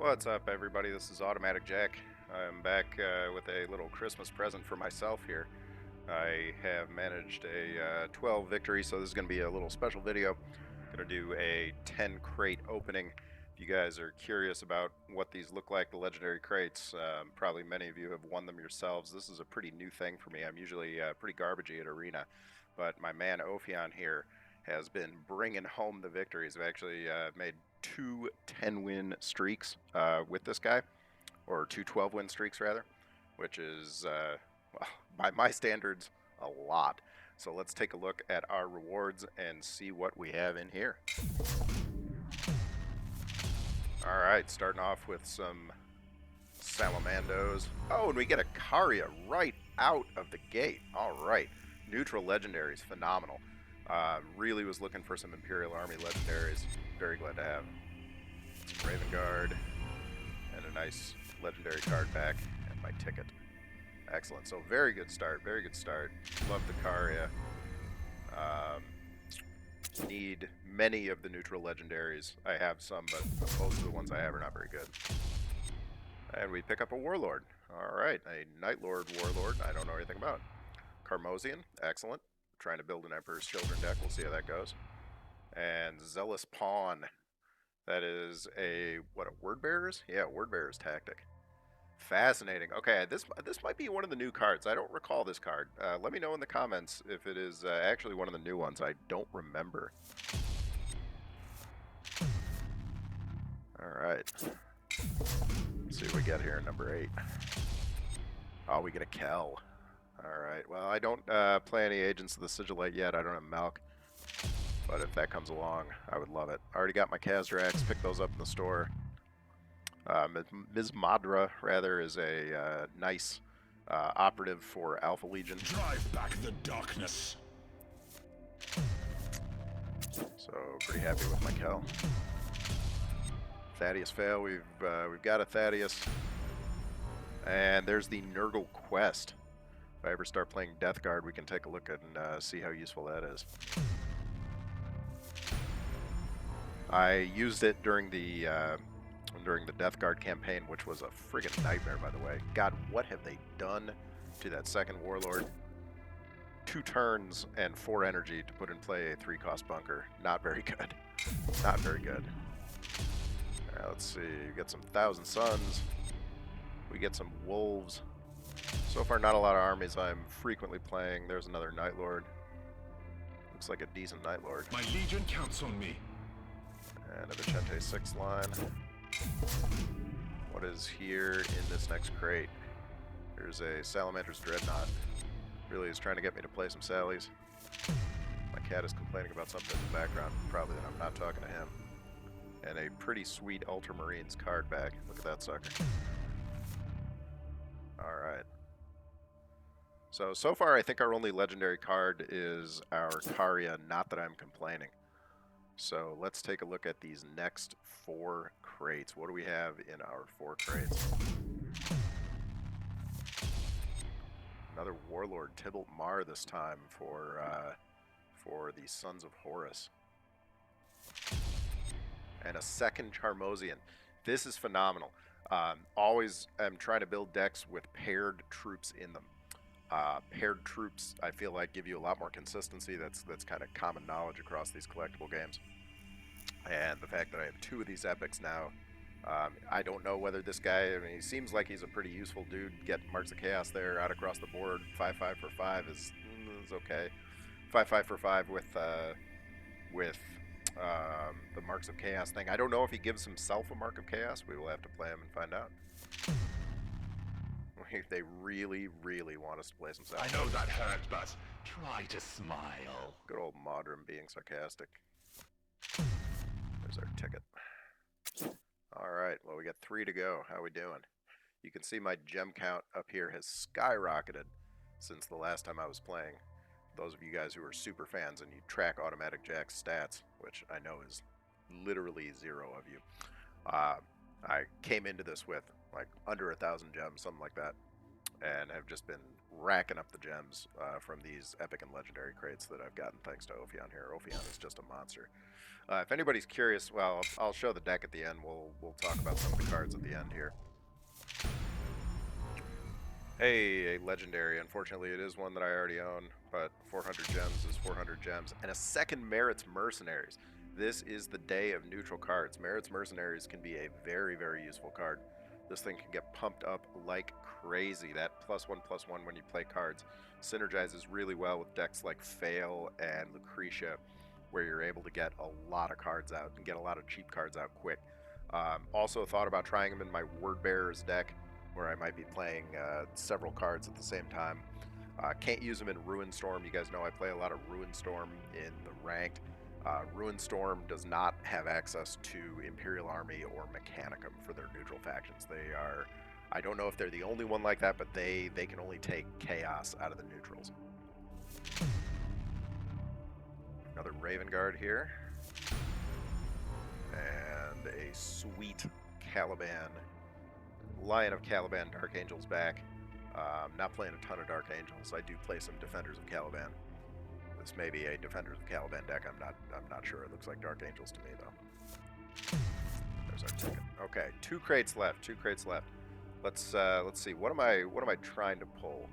What's up, everybody? This is Automatic Jack. I'm back with a little Christmas present for myself here. I have managed a 12 victory, so this is going to be a little special video. I'm going to do a 10 crate opening. If you guys are curious about what these look like, the legendary crates, probably many of you have won them yourselves. This is a pretty new thing for me. I'm usually pretty garbagey at Arena, but my man Ophion here has been bringing home the victories. I've actually made two 10-win streaks with this guy, or two 12-win streaks rather, which is, well, by my standards, a lot. So let's take a look at our rewards and see what we have in here. Alright, starting off with some Salamandos. Oh, and we get a Caria right out of the gate. Alright, neutral legendaries, phenomenal. Really was looking for some Imperial Army legendaries. Very glad to have some Raven Guard and a nice legendary card back and my ticket. Excellent. So very good start. Very good start. Love the Caria. Need many of the neutral legendaries. I have some, but most of the ones I have are not very good. And we pick up a Warlord. Alright, a Night Lord Warlord I don't know anything about. Carmosian, excellent. Trying to build an Emperor's Children deck. We'll see how that goes. And Zealous Pawn. That is a, what, a Word Bearer's? Yeah, Word Bearer's tactic. Fascinating. Okay, this might be one of the new cards. I don't recall this card. Let me know in the comments if it is actually one of the new ones. I don't remember. Alright. Let's see what we get here in number 8. Oh, we get a Kel. Alright, well, I don't play any Agents of the Sigillite yet. I don't have Malk. But if that comes along, I would love it. I already got my Kazrax. Picked those up in the store. Ms. Madra, rather, is a nice operative for Alpha Legion. Drive back the darkness. So pretty happy with my Kel. Thaddeus fail. We've got a Thaddeus, and there's the Nurgle Quest. If I ever start playing Death Guard, we can take a look and see how useful that is. I used it during the Death Guard campaign, which was a friggin' nightmare, by the way. God, what have they done to that second Warlord? 2 turns and 4 energy to put in play a 3-cost bunker. Not very good. Not very good. Alright, let's see. We get some Thousand Suns. We get some Wolves. So far, not a lot of armies I'm frequently playing. There's another Night Lord. Looks like a decent Night Lord. My legion counts on me. And a Vicente 6 line. What is here in this next crate? There's a Salamander's Dreadnought. Really is trying to get me to play some Sallies. My cat is complaining about something in the background, probably that I'm not talking to him. And a pretty sweet Ultramarines card back. Look at that sucker. Alright. So far I think our only legendary card is our Caria, not that I'm complaining. So let's take a look at these next 4 crates. What do we have in our 4 crates? Another Warlord, Tybalt Mar this time for the Sons of Horus. And a second Charmosian. This is phenomenal. Always am trying to build decks with paired troops in them. Paired troops, I feel like, give you a lot more consistency. That's kind of common knowledge across these collectible games. And the fact that I have 2 of these epics now, I don't know whether this guy, I mean, he seems like he's a pretty useful dude. Get Marks of Chaos there out across the board. 5/5 for 5 is okay. 5/5 for 5 with the Marks of Chaos thing. I don't know if he gives himself a Mark of Chaos. We will have to play him and find out. They really, really want us to play some South. I know that hurt, but try to smile. Good old Modern being sarcastic. There's our ticket. Alright, well, we got 3 to go. How we doing? You can see my gem count up here has skyrocketed since the last time I was playing. Those of you guys who are super fans and you track Automatic Jack's stats, which I know is literally 0 of you. I came into this with like under 1,000 gems, something like that, and have just been racking up the gems from these epic and legendary crates that I've gotten thanks to Ophion here. Ophion is just a monster. If anybody's curious, well, I'll show the deck at the end. We'll we'll talk about some of the cards at the end here. Hey, a legendary. Unfortunately, it is one that I already own, but 400 gems is 400 gems. And a second Merits Mercenaries. This is the day of neutral cards. Merits Mercenaries can be a very, very useful card. This thing can get pumped up like crazy. That +1/+1 when you play cards synergizes really well with decks like Fail and Lucretia, where you're able to get a lot of cards out and get a lot of cheap cards out quick. Also thought about trying them in my Word Bearers deck, where I might be playing several cards at the same time. Can't use them in Ruin Storm. You guys know I play a lot of Ruin Storm in the ranked. Ruin Storm does not have access to Imperial Army or Mechanicum for their neutral factions. They are, I don't know if they're the only one like that, but they can only take Chaos out of the neutrals. Another Raven Guard here. And a sweet Caliban. Lion of Caliban Dark Angels back. Not playing a ton of Dark Angels. I do play some Defenders of Caliban. This may be a Defenders of Caliban deck. I'm not sure. It looks like Dark Angels to me though. There's our ticket. Okay, 2 crates left. 2 crates left. Let's see. What am I trying to pull?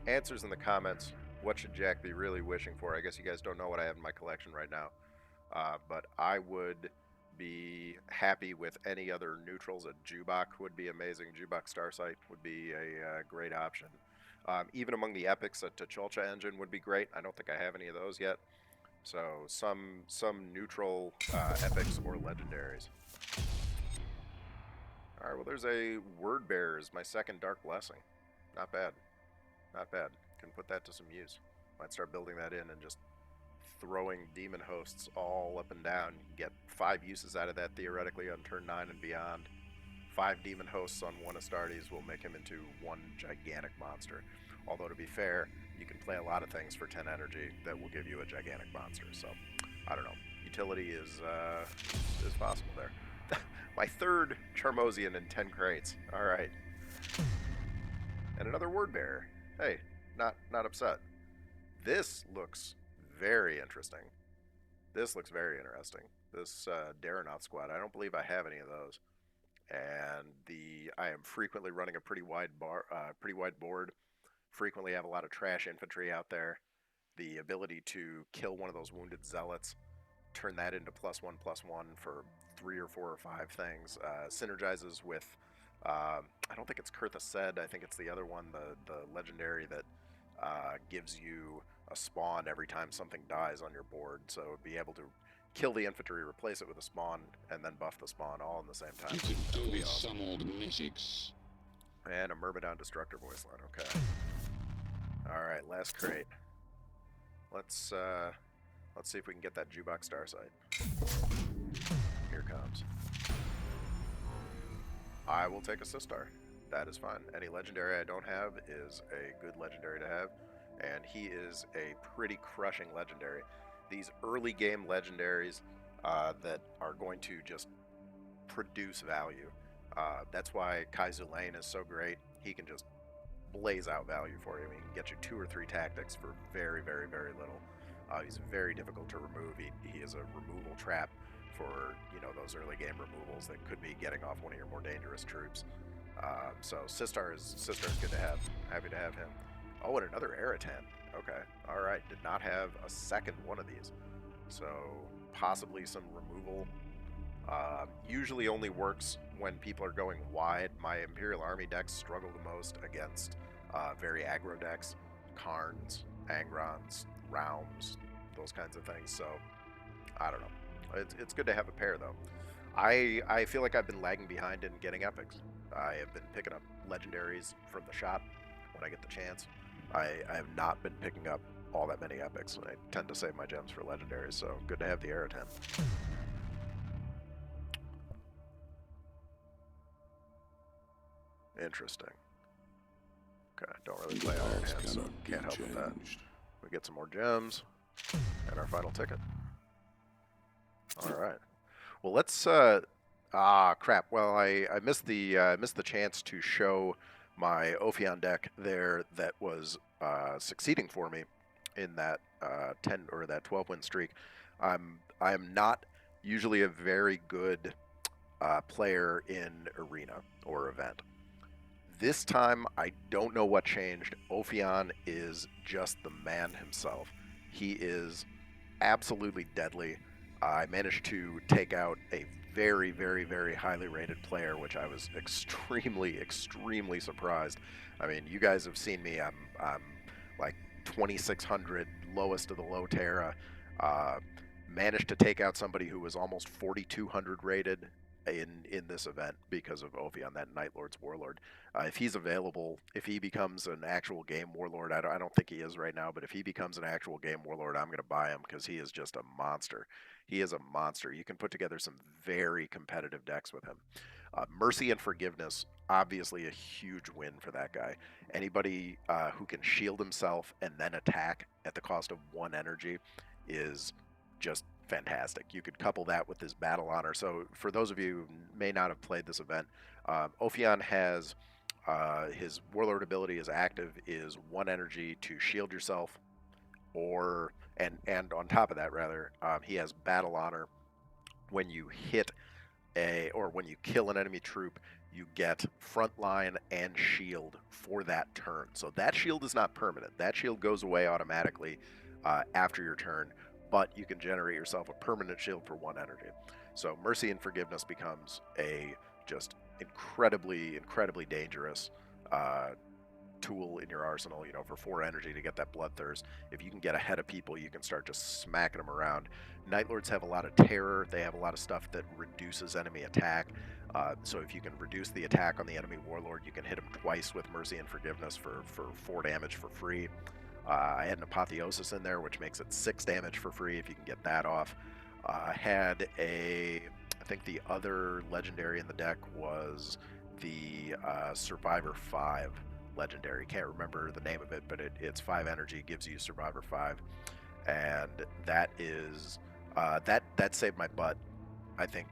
Answers in the comments. What should Jack be really wishing for? I guess you guys don't know what I have in my collection right now. But I would be happy with any other neutrals. A Jubok would be amazing. Jubok Starsight would be a great option. Even among the epics, a Tacholcha engine would be great. I don't think I have any of those yet. So some neutral epics or legendaries. All right, well there's a Word Bearers, my second Dark Blessing. Not bad. Not bad. Can put that to some use. Might start building that in and just throwing demon hosts all up and down. You can get 5 uses out of that theoretically on turn 9 and beyond. 5 demon hosts on 1 Astartes will make him into 1 gigantic monster. Although to be fair, you can play a lot of things for 10 energy that will give you a gigantic monster. So I don't know. Utility is possible there. My third Charmosian in 10 crates. All right. And another Word Bearer. Hey, not upset. This looks very interesting. This looks very interesting. This Daranoth squad. I don't believe I have any of those. And I am frequently running a pretty wide board. Frequently have a lot of trash infantry out there. The ability to kill one of those wounded zealots, turn that into +1/+1 for 3 or 4 or 5 things. Synergizes with I don't think it's Kurtha Sed. I think it's the other one, the legendary that gives you a spawn every time something dies on your board. So be able to kill the infantry, replace it with a spawn, and then buff the spawn all in the same time. You could do with awesome. some old mythics. And a Myrmidon Destructor voice line. Okay. All right, last crate. Let's see if we can get that Jubok Starsight. Here comes. I will take a Sistar. That is fine. Any legendary I don't have is a good legendary to have, and he is a pretty crushing legendary. These early game legendaries that are going to just produce value. That's why Kaizu Lane is so great. He can just blaze out value for you. He can get you 2 or 3 tactics for very, very, very little. He's very difficult to remove. He is a removal trap for, you know, those early game removals that could be getting off one of your more dangerous troops. So Sistar is good to have. Happy to have him. Oh, and another Eratan. Okay. All right. Did not have a second one of these. So possibly some removal. Usually only works when people are going wide. My Imperial Army decks struggle the most against very aggro decks. Karns, Angrons, Realms, those kinds of things. So I don't know. It's good to have a pair though. I feel like I've been lagging behind in getting epics. I have been picking up legendaries from the shop when I get the chance. I have not been picking up all that many epics. I tend to save my gems for legendaries, so good to have the Eratan. Interesting. Okay, don't really play Iron Hand, so can't help with that. We get some more gems, and our final ticket. All right. Well, let's. Crap. Well, I missed the chance to show my Ophion deck there that was succeeding for me in that 10 or that 12 win streak. I am not usually a very good player in arena or event. This time, I don't know what changed. Ophion is just the man himself. He is absolutely deadly. I managed to take out a very, very, very highly rated player, which I was extremely, extremely surprised. I mean, you guys have seen me. I'm like 2600, lowest of the low Terra. Uh, Managed to take out somebody who was almost 4200 rated in this event because of Ophion, that Night Lord's Warlord. If he's available, if he becomes an actual game Warlord, I don't think he is right now, but if he becomes an actual game Warlord, I'm going to buy him because he is just a monster. He is a monster. You can put together some very competitive decks with him. Mercy and Forgiveness, obviously a huge win for that guy. Anybody who can shield himself and then attack at the cost of 1 energy is just fantastic. You could couple that with his Battle Honor. So for those of you who may not have played this event, Ophion has his Warlord ability is active, is 1 energy to shield yourself, or and on top of that, rather, he has Battle Honor. When you hit when you kill an enemy troop, you get frontline and shield for that turn. So that shield is not permanent. That shield goes away automatically after your turn, but you can generate yourself a permanent shield for 1 energy. So Mercy and Forgiveness becomes a just incredibly, incredibly dangerous tool in your arsenal, you know, for 4 energy to get that Bloodthirst. If you can get ahead of people, you can start just smacking them around. Night Lords have a lot of terror. They have a lot of stuff that reduces enemy attack. So if you can reduce the attack on the enemy Warlord, you can hit him twice with Mercy and Forgiveness for 4 damage for free. I had an Apotheosis in there, which makes it 6 damage for free if you can get that off. I think the other legendary in the deck was the Survivor 5 legendary. Can't remember the name of it, but it's 5 energy, gives you Survivor 5, and that is that saved my butt. I think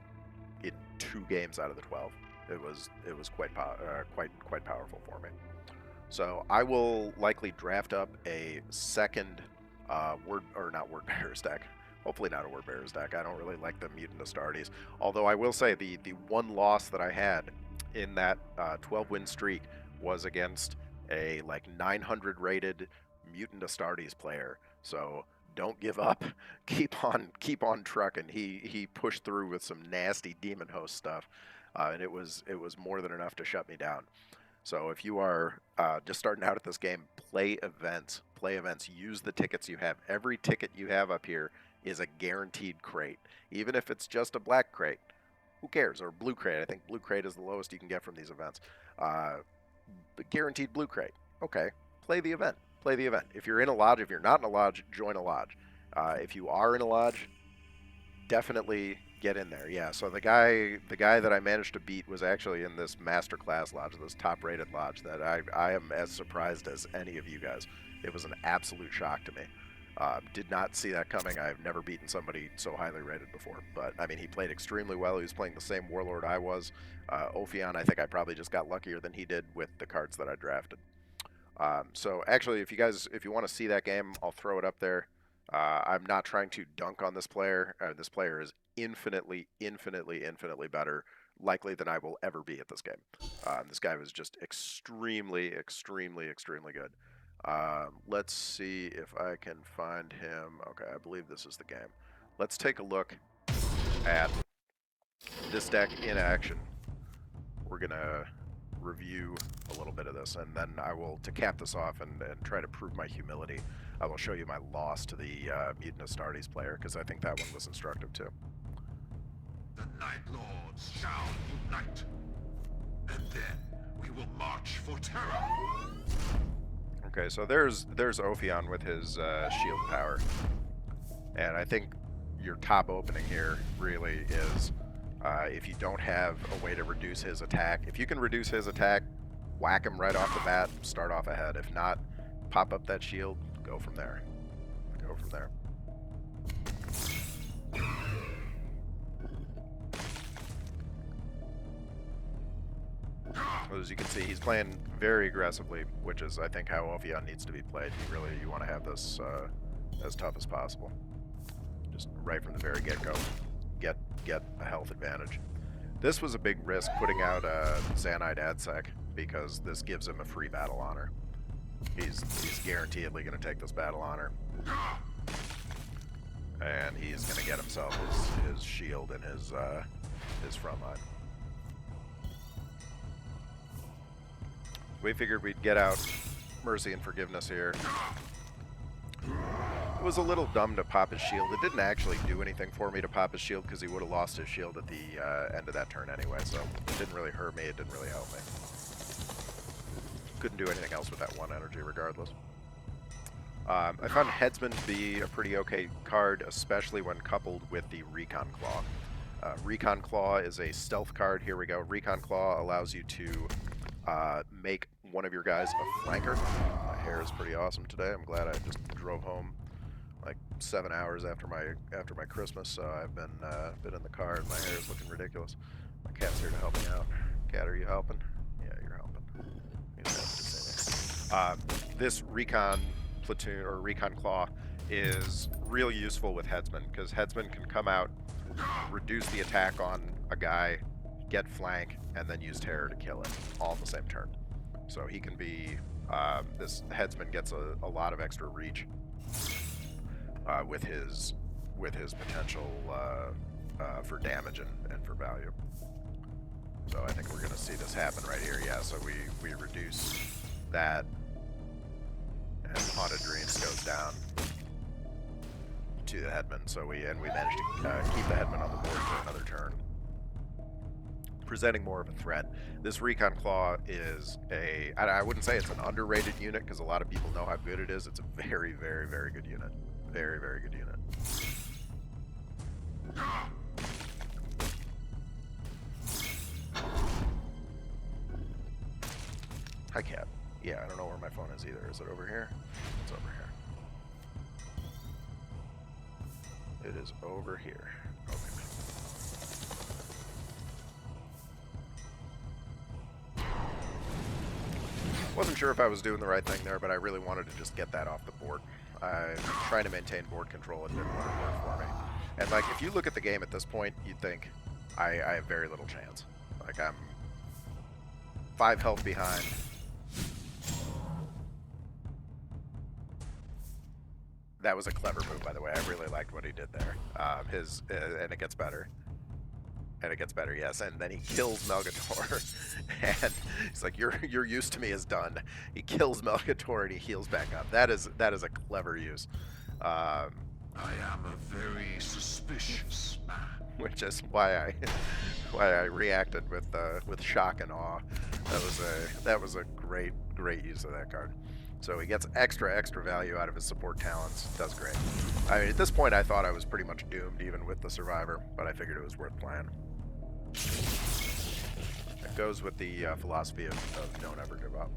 in 2 games out of the 12, it was quite powerful for me. So I will likely draft up a second not word bearers deck. Hopefully not a word bearers deck. I don't really like the Mutant Astartes. Although I will say the one loss that I had in that 12-win streak was against a like 900 rated Mutant Astartes player. So don't give up. Keep on trucking. He pushed through with some nasty Demon Host stuff, and it was more than enough to shut me down. So if you are just starting out at this game, play events. Use the tickets you have. Every ticket you have up here is a guaranteed crate. Even if it's just a black crate, who cares? Or blue crate. I think blue crate is the lowest you can get from these events. The guaranteed blue crate. Okay, play the event. If you're in a lodge, if you're not in a lodge, join a lodge. If you are in a lodge, definitely get in there. Yeah, so the guy that I managed to beat was actually in this masterclass lodge, this top-rated lodge that I am as surprised as any of you guys. It was an absolute shock to me. Did not see that coming. I've never beaten somebody so highly rated before. But, I mean, he played extremely well. He was playing the same Warlord I was. Ophion, I think I probably just got luckier than he did with the cards that I drafted. So, actually, if you want to see that game, I'll throw it up there. I'm not trying to dunk on this player. This player is infinitely better, likely, than I will ever be at this game. This guy was just extremely good. Let's see if I can find him. Okay, I believe this is the game. Let's take a look at this deck in action. We're gonna review a little bit of this, and then I will, to cap this off and try to prove my humility, I will show you my loss to the Mutant Astartes player, because I think that one was instructive too. The Night Lords shall unite, and then we will march for terror. Okay, so there's Ophion with his shield power, and I think your top opening here really is if you don't have a way to reduce his attack. If you can reduce his attack, whack him right off the bat, start off ahead. If not, pop up that shield, go from there. As you can see, he's playing very aggressively, which is, I think, how Ophion needs to be played. You want to have this as tough as possible. Just right from the very get-go, get a health advantage. This was a big risk putting out a Zanite AdSec because this gives him a free battle honor. He's guaranteedly going to take this battle honor. And he's going to get himself his shield and his front line. We figured we'd get out Mercy and Forgiveness here. It was a little dumb to pop his shield. It didn't actually do anything for me to pop his shield because he would have lost his shield at the end of that turn anyway, so it didn't really hurt me, it didn't really help me. Couldn't do anything else with that one energy regardless. I found Headsman to be a pretty okay card, especially when coupled with the Recon Claw. Recon Claw is a stealth card. Here we go. Recon Claw allows you to make one of your guys a flanker. My hair is pretty awesome today. I'm glad I just drove home like 7 hours after my Christmas, so I've been in the car and my hair is looking ridiculous. My cat's here to help me out. Cat, are you helping? Yeah, you're helping. You don't have to say anything. This Recon Platoon or Recon Claw is really useful with Headsman because Headsman can come out, reduce the attack on a guy, get flank, and then use terror to kill it all in the same turn. So he can be this Headsman gets a lot of extra reach with his potential for damage and for value. So I think we're going to see this happen right here. Yeah, so we reduce that, and Haunted Dreams goes down to the Headman. So we managed to keep the Headman on the board for another turn, presenting more of a threat. This Recon Claw is I wouldn't say it's an underrated unit because a lot of people know how good it is. It's a very, very, very good unit. Very, very good unit. Hi, Cat. Yeah, I don't know where my phone is either. Is it over here? It's over here. It is over here. Okay. Wasn't sure if I was doing the right thing there, but I really wanted to just get that off the board. I'm trying to maintain board control. It didn't want to work for me. And like, if you look at the game at this point, you'd think I have very little chance. Like, I'm 5 health behind. That was a clever move, by the way. I really liked what he did there. And it gets better. And it gets better, yes. And then he kills Melgator, and he's like, "Your use to me is done." He kills Melgator and he heals back up. That is a clever use. I am a very suspicious man. Which is why I reacted with shock and awe. That was a great use of that card. So he gets extra value out of his support talents. Does great. I mean, at this point, I thought I was pretty much doomed, even with the Survivor, but I figured it was worth playing. It goes with the philosophy of don't ever give up.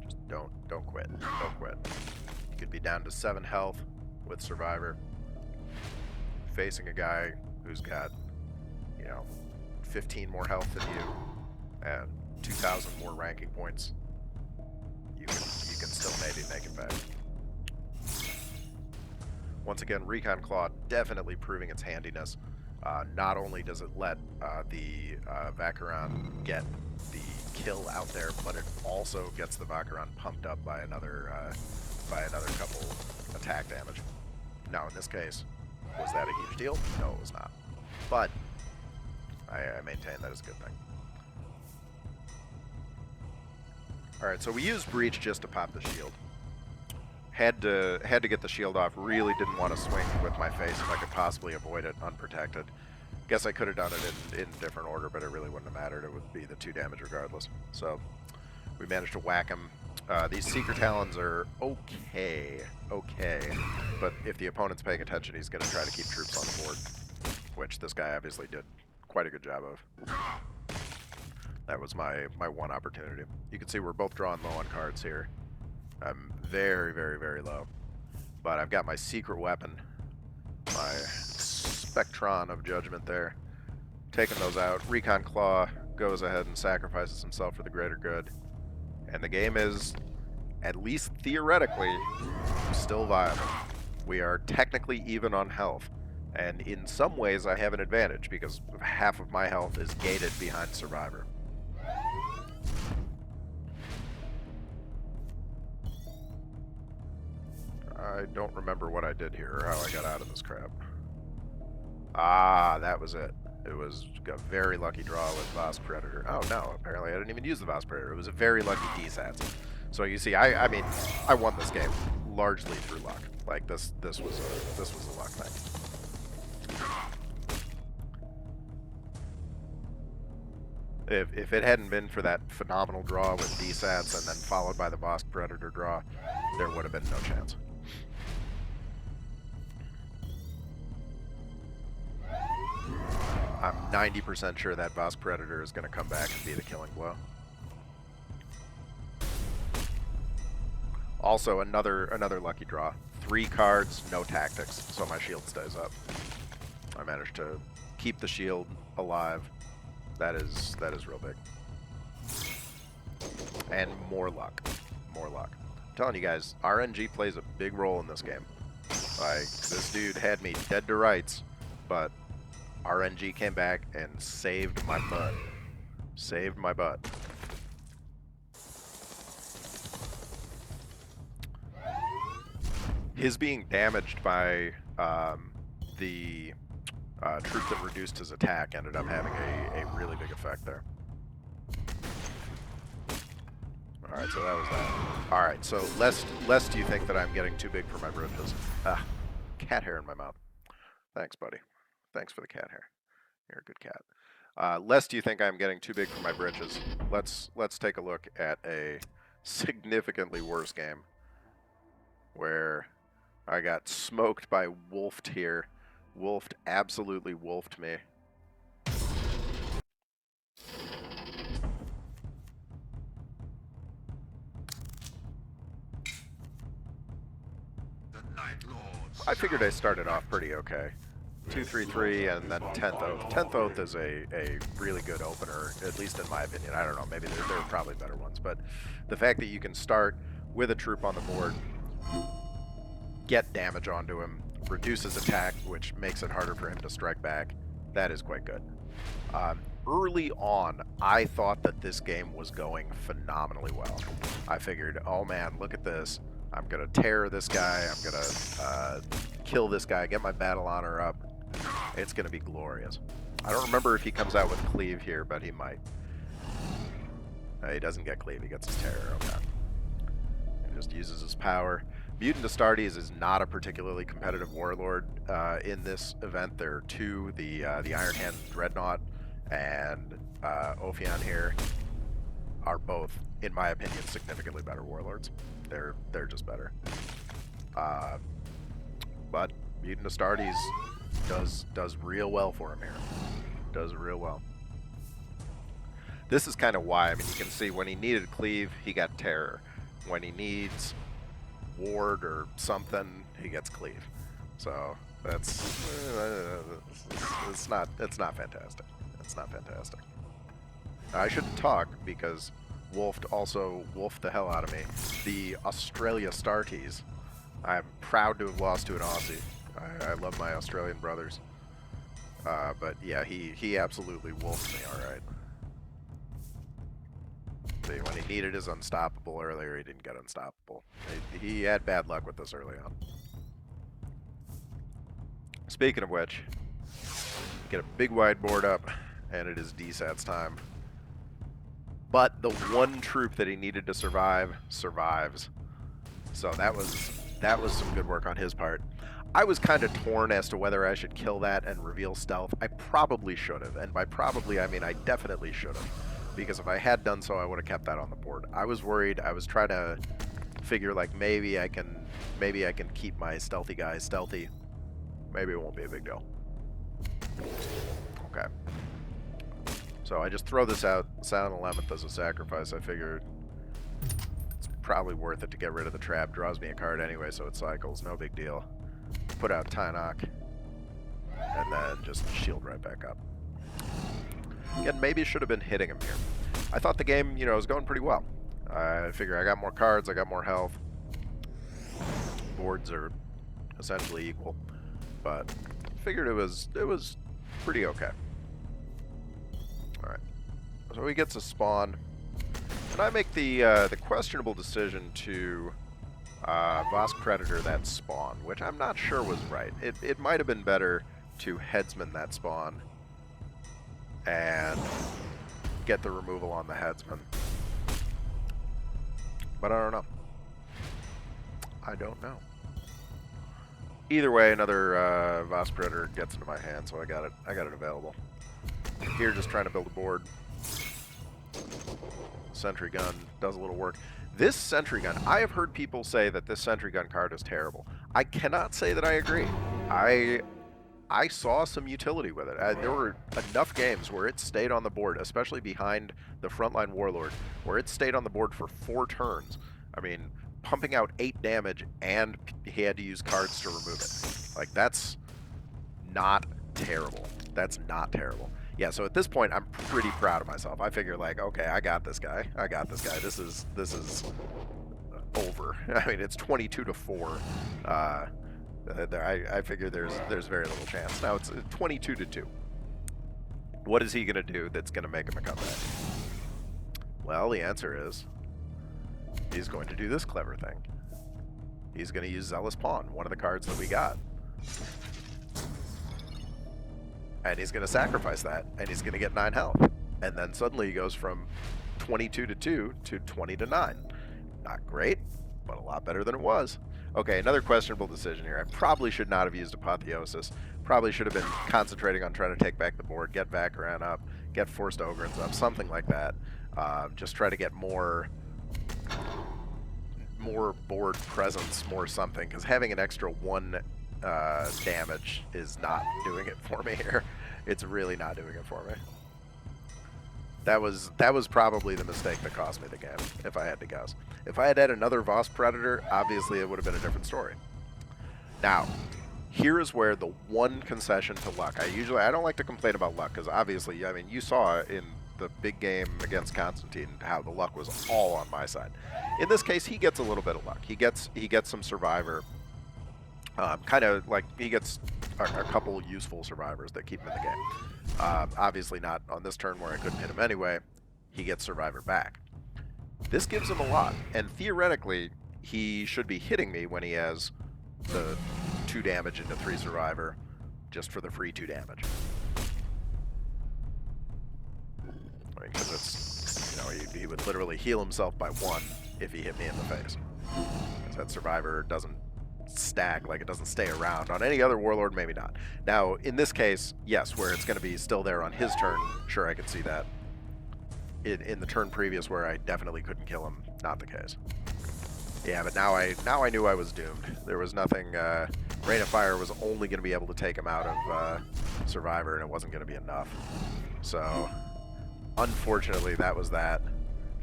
Just don't quit. Don't quit. You could be down to 7 health with Survivor, facing a guy who's got, 15 more health than you and 2,000 more ranking points. You can still maybe make it back. Once again, Recon Claw definitely proving its handiness. Not only does it let the Vacheron get the kill out there, but it also gets the Vacheron pumped up by another couple attack damage. Now, in this case, was that a huge deal? No, it was not. But I maintain that is a good thing. Alright, so we used Breach just to pop the shield. Had to get the shield off. Really didn't want to swing with my face if I could possibly avoid it unprotected. Guess I could have done it in different order, but it really wouldn't have mattered. It would be the 2 damage regardless. So we managed to whack him. These Seeker Talons are okay, but if the opponent's paying attention, he's going to try to keep troops on the board, which this guy obviously did quite a good job of. That was my one opportunity. You can see we're both drawing low on cards here. I'm very, very, very low. But I've got my secret weapon, my Spectron of Judgment there. Taking those out. Recon Claw goes ahead and sacrifices himself for the greater good. And the game is, at least theoretically, still viable. We are technically even on health. And in some ways, I have an advantage because half of my health is gated behind Survivor. I don't remember what I did here or how I got out of this crap. Ah, that was it. It was a very lucky draw with Voss Predator. Oh no, apparently I didn't even use the Voss Predator. It was a very lucky DSATs. So you see, I mean, I won this game largely through luck. Like this was a luck thing. If it hadn't been for that phenomenal draw with DSATs and then followed by the Voss Predator draw, there would have been no chance. I'm 90% sure that Voss Predator is going to come back and be the killing blow. Also, another lucky draw. 3 cards, no tactics, so my shield stays up. I managed to keep the shield alive. That is real big. And more luck. More luck. I'm telling you guys, RNG plays a big role in this game. Like, this dude had me dead to rights, but RNG came back and saved my butt. Saved my butt. His being damaged by the troop that reduced his attack ended up having a really big effect there. Alright, so that was that. Alright, so lest you think that I'm getting too big for my britches. Ah, cat hair in my mouth. Thanks, buddy. Thanks for the cat hair. You're a good cat. Lest you think I'm getting too big for my britches, let's take a look at a significantly worse game where I got smoked by Wolfed here. Wolfed absolutely wolfed me. I figured I started off pretty okay. 2-3-3 and then 10th Oath. 10th Oath is a really good opener, at least in my opinion. I don't know, maybe there are probably better ones, but the fact that you can start with a troop on the board, get damage onto him, reduce his attack, which makes it harder for him to strike back, that is quite good. Early on, I thought that this game was going phenomenally well. I figured, oh man, look at this. I'm going to tear this guy, I'm going to kill this guy, get my battle honor up. It's going to be glorious. I don't remember if he comes out with Cleave here, but he might. He doesn't get Cleave, he gets his terror. Okay. He just uses his power. Mutant Astartes is not a particularly competitive warlord in this event. There are 2, the Iron Hand Dreadnought and Ophion here are both, in my opinion, significantly better warlords. They're just better. But Mutant Astartes does real well for him here. Does real well. This is kind of why. I mean, you can see when he needed Cleave, he got Terror. When he needs Ward or something, he gets Cleave. So that's it's not fantastic. It's not fantastic. I shouldn't talk because Wolfed also wolfed the hell out of me. The Australia Starties. I'm proud to have lost to an Aussie. I love my Australian brothers. But yeah, he absolutely wolfed me, alright. See, when he needed his Unstoppable earlier, he didn't get Unstoppable. He had bad luck with this early on. Speaking of which, get a big whiteboard up, and it is DSAT's time. But the one troop that he needed to survive, survives. So that was some good work on his part. I was kind of torn as to whether I should kill that and reveal stealth. I probably should have, and by probably I mean I definitely should have, because if I had done so, I would have kept that on the board. I was worried. I was trying to figure like maybe I can keep my stealthy guy stealthy. Maybe it won't be a big deal. Okay. So I just throw this out. Silent 11th as a sacrifice. I figured it's probably worth it to get rid of the trap. Draws me a card anyway, so it cycles. No big deal. Put out Tynok, and then just shield right back up. Again, maybe should have been hitting him here. I thought the game, you know, was going pretty well. I figure I got more cards, I got more health. Boards are essentially equal, but figured it was pretty okay. All right, so he gets a spawn, and I make the questionable decision to Vosk Predator that spawn, which I'm not sure was right. It might have been better to headsman that spawn and get the removal on the headsman, but I don't know. I don't know. Either way, another Vosk Predator gets into my hand, so I got it available. Here, just trying to build a board. Sentry gun does a little work. This sentry gun, I have heard people say that this sentry gun card is terrible. I cannot say that I agree. I saw some utility with it. There were enough games where it stayed on the board, especially behind the frontline warlord, where it stayed on the board for 4 turns. I mean, pumping out 8 damage, and he had to use cards to remove it. Like, that's not terrible. That's not terrible. Yeah, so at this point, I'm pretty proud of myself. I figure, like, okay, I got this guy. I got this guy. This is over. I mean, it's 22-4. I figure there's very little chance. Now it's 22-2. What is he gonna do that's gonna make him a comeback? Well, the answer is he's going to do this clever thing. He's gonna use Zealous Pawn, one of the cards that we got. And he's gonna sacrifice that, and he's gonna get 9 health. And then suddenly he goes from 22-2 to 20-9. Not great, but a lot better than it was. Okay, another questionable decision here. I probably should not have used Apotheosis. Probably should have been concentrating on trying to take back the board, get Vakaran up, get Forced Ogrins up, something like that. Just try to get more board presence, more something, because having an extra 1 damage is not doing it for me here. It's really not doing it for me. That was probably the mistake that cost me the game, if I had to guess. If I had had another Vosk Predator, obviously it would have been a different story. Now, here is where the one concession to luck. I don't like to complain about luck, because obviously, I mean, you saw in the big game against Constantine how the luck was all on my side. In this case, he gets a little bit of luck. He gets some survivor. Kind of like he gets a couple useful survivors that keep him in the game. Obviously not on this turn where I couldn't hit him anyway. He gets survivor back. This gives him a lot, and theoretically he should be hitting me when he has the 2 damage into 3 survivor just for the free 2 damage. I mean, because it's, you know, he would literally heal himself by 1 if he hit me in the face. Because that survivor doesn't stack, like it doesn't stay around. On any other warlord, maybe not. Now, in this case, yes, where it's going to be still there on his turn, sure, I could see that. In the turn previous where I definitely couldn't kill him, not the case. Yeah, but now I knew I was doomed. There was nothing, Rain of Fire was only going to be able to take him out of Survivor, and it wasn't going to be enough. So, unfortunately, that was that,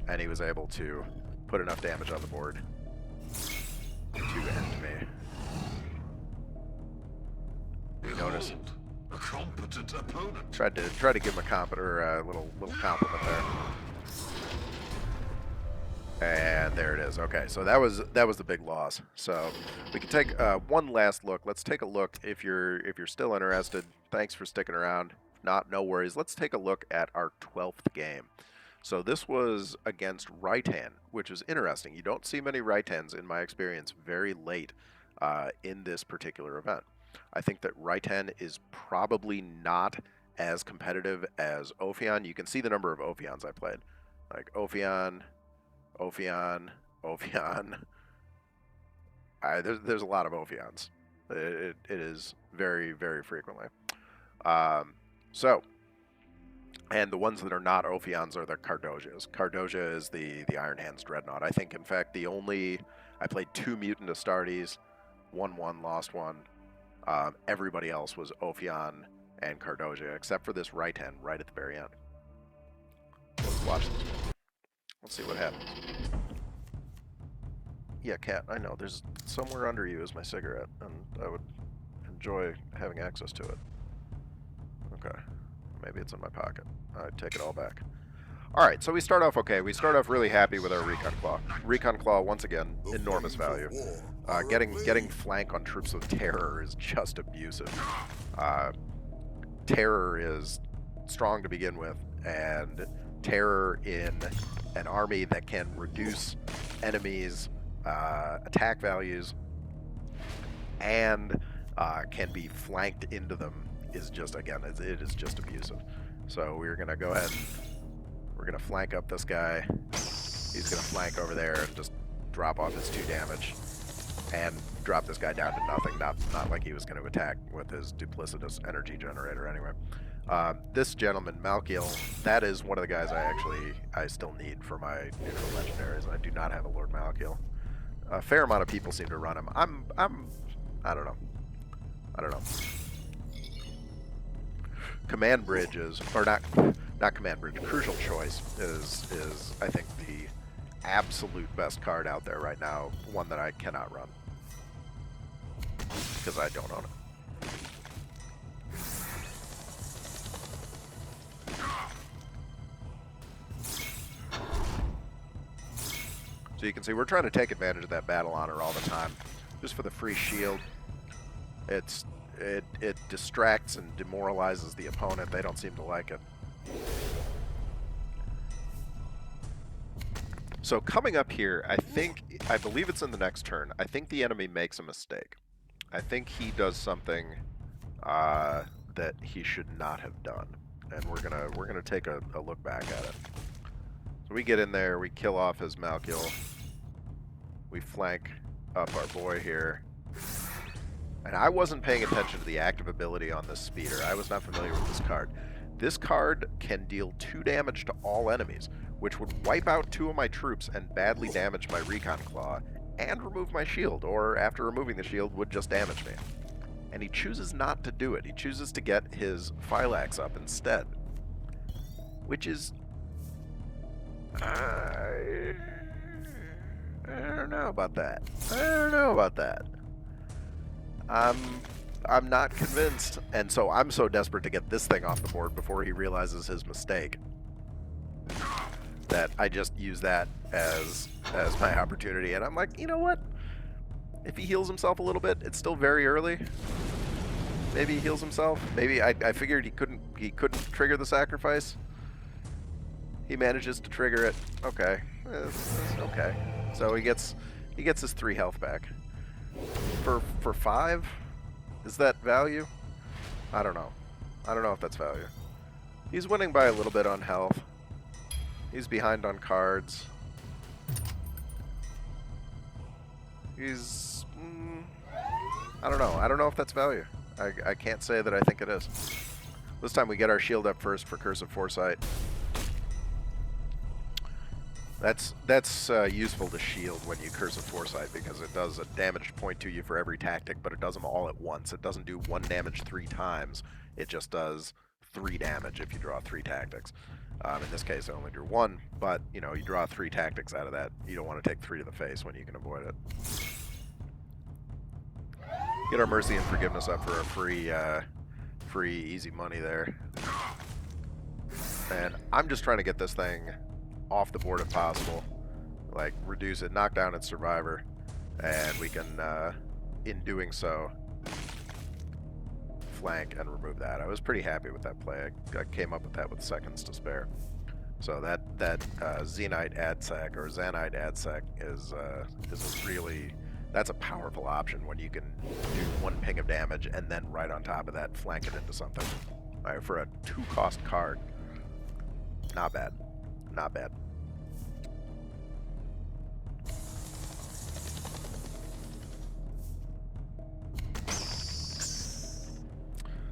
and he was able to put enough damage on the board to end me. Notice. A competent opponent. Tried to give him a little compliment there. And there it is. Okay, so that was the big loss. So we can take one last look. Let's take a look if you're still interested. Thanks for sticking around. If not, no worries. Let's take a look at our 12th game. So this was against Raitan, which is interesting. You don't see many Raitans, in my experience, very late in this particular event. I think that Raitan is probably not as competitive as Ophion. You can see the number of Ophions I played. Like Ophion, Ophion, Ophion. There's a lot of Ophions. It is very, very frequently. And the ones that are not Ophions are the Cardozias. Cardosia is the Iron Hands Dreadnought. I think, in fact, I played 2 Mutant Astartes, won 1, lost 1. Everybody else was Ophion and Cardosia, except for this Raitan right at the very end. Let's watch this one. Let's see what happens. Yeah, Cat, I know. There's somewhere under you is my cigarette, and I would enjoy having access to it. Okay. Maybe it's in my pocket. I take it all back. Alright, so we start off okay. We start off really happy with our Recon Claw. Recon Claw, once again, enormous value. Getting flank on troops with terror is just abusive. Terror is strong to begin with, and terror in an army that can reduce enemies' attack values and can be flanked into them is just, again, it is just abusive. So we're gonna go ahead and we're gonna flank up this guy. He's gonna flank over there and just drop off his 2 damage and drop this guy down to nothing. Not like he was going to attack with his duplicitous energy generator anyway. This gentleman, Malkiel, that is one of the guys I still need for my neutral legendaries. I do not have a Lord Malkiel. A fair amount of people seem to run him. I don't know. Command Bridge is, or not Command Bridge, Crucial Choice is I think the absolute best card out there right now, one that I cannot run because I don't own it. So you can see we're trying to take advantage of that battle honor all the time, just for the free shield. It distracts and demoralizes the opponent. They don't seem to like it. So coming up here, I believe it's in the next turn. I think the enemy makes a mistake. I think he does something that he should not have done, and we're gonna take a look back at it. So we get in there, we kill off his Malkiel, we flank up our boy here, and I wasn't paying attention to the active ability on this speeder. I was not familiar with this card. This card can deal 2 damage to all enemies, which would wipe out 2 of my troops and badly damage my Recon Claw, and remove my shield, or after removing the shield, would just damage me. And he chooses not to do it. He chooses to get his Phylax up instead. Which is... I don't know about that. I'm not convinced, and so I'm so desperate to get this thing off the board before he realizes his mistake that I just use that as my opportunity. And I'm like, you know what? If he heals himself a little bit, it's still very early. Maybe he heals himself. Maybe I figured he couldn't trigger the sacrifice. He manages to trigger it. Okay, okay. So he gets his 3 health back. For 5, is that value? I don't know. I don't know if that's value. He's winning by a little bit on health. He's behind on cards. He's... I don't know. I don't know if that's value. I can't say that I think it is. This time we get our shield up first for Curse of Foresight. That's useful to shield when you Curse of Foresight, because it does a damage point to you for every tactic, but it does them all at once. It doesn't do 1 damage 3 times. It just does 3 damage if you draw 3 tactics. In this case, I only drew 1, but you know, you draw 3 tactics out of that. You don't want to take 3 to the face when you can avoid it. Get our Mercy and Forgiveness up for a free easy money there. And I'm just trying to get this thing off the board if possible. Like, reduce it, knock down its Survivor, and we can, in doing so, flank and remove that. I was pretty happy with that play. I came up with that with seconds to spare. So that Zenite AdSec or Zanite AdSec is a really, that's a powerful option when you can do 1 ping of damage and then right on top of that flank it into something. For a 2-cost card, not bad, not bad.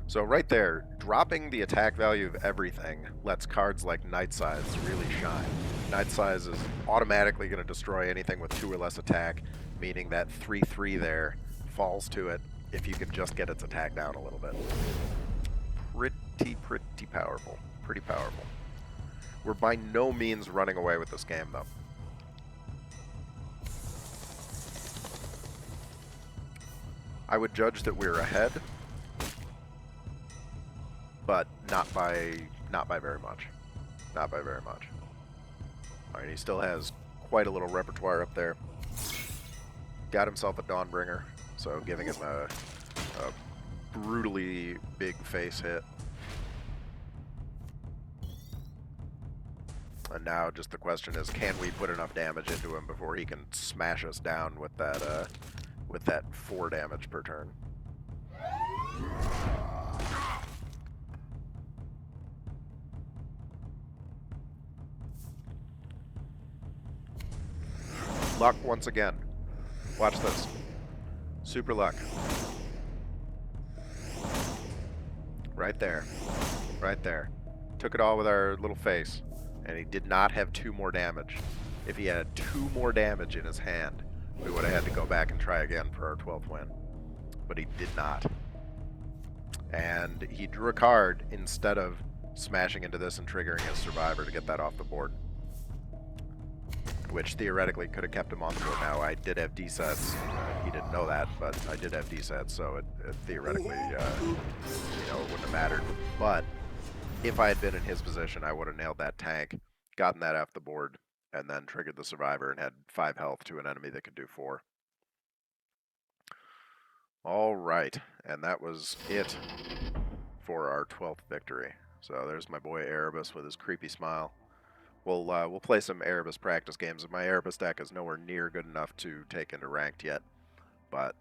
So right there, dropping the attack value of everything lets cards like Night Scythes really shine. Night Scythes is automatically going to destroy anything with 2 or less attack, meaning that 3/3 there falls to it if you can just get its attack down a little bit. Pretty powerful. Pretty powerful. We're by no means running away with this game, though. I would judge that we're ahead, but not by very much. Not by very much. All right, he still has quite a little repertoire up there. got himself a Dawnbringer, so giving him a brutally big face hit. And now just the question is, can we put enough damage into him before he can smash us down with that 4 damage per turn? Luck once again. Watch this. Super luck. Right there. Right there. Took it all with our little face. And he did not have 2 more damage. If he had 2 more damage in his hand, we would have had to go back and try again for our 12th win. But he did not. And he drew a card instead of smashing into this and triggering his survivor to get that off the board, which theoretically could have kept him on the board. Now, I did have D-sets. He didn't know that, but I did have D-sets, so it theoretically, it wouldn't have mattered. But if I had been in his position, I would have nailed that tank, gotten that off the board, and then triggered the survivor and had 5 health to an enemy that could do 4. All right, and that was it for our 12th victory. So there's my boy Erebus with his creepy smile. We'll play some Erebus practice games. My Erebus deck is nowhere near good enough to take into ranked yet, but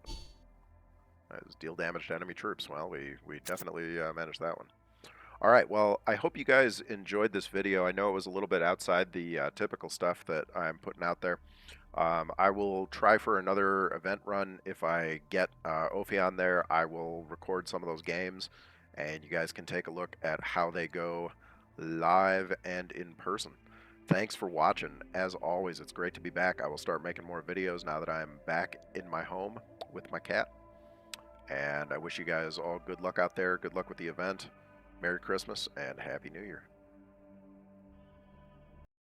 deal damage to enemy troops. Well, we definitely managed that one. All right, well, I hope you guys enjoyed this video. I know it was a little bit outside the typical stuff that I'm putting out there. I will try for another event run. If I get Ophion there, I will record some of those games, and you guys can take a look at how they go live and in person. Thanks for watching. As always, it's great to be back. I will start making more videos now that I'm back in my home with my cat. And I wish you guys all good luck out there. Good luck with the event. Merry Christmas and Happy New Year.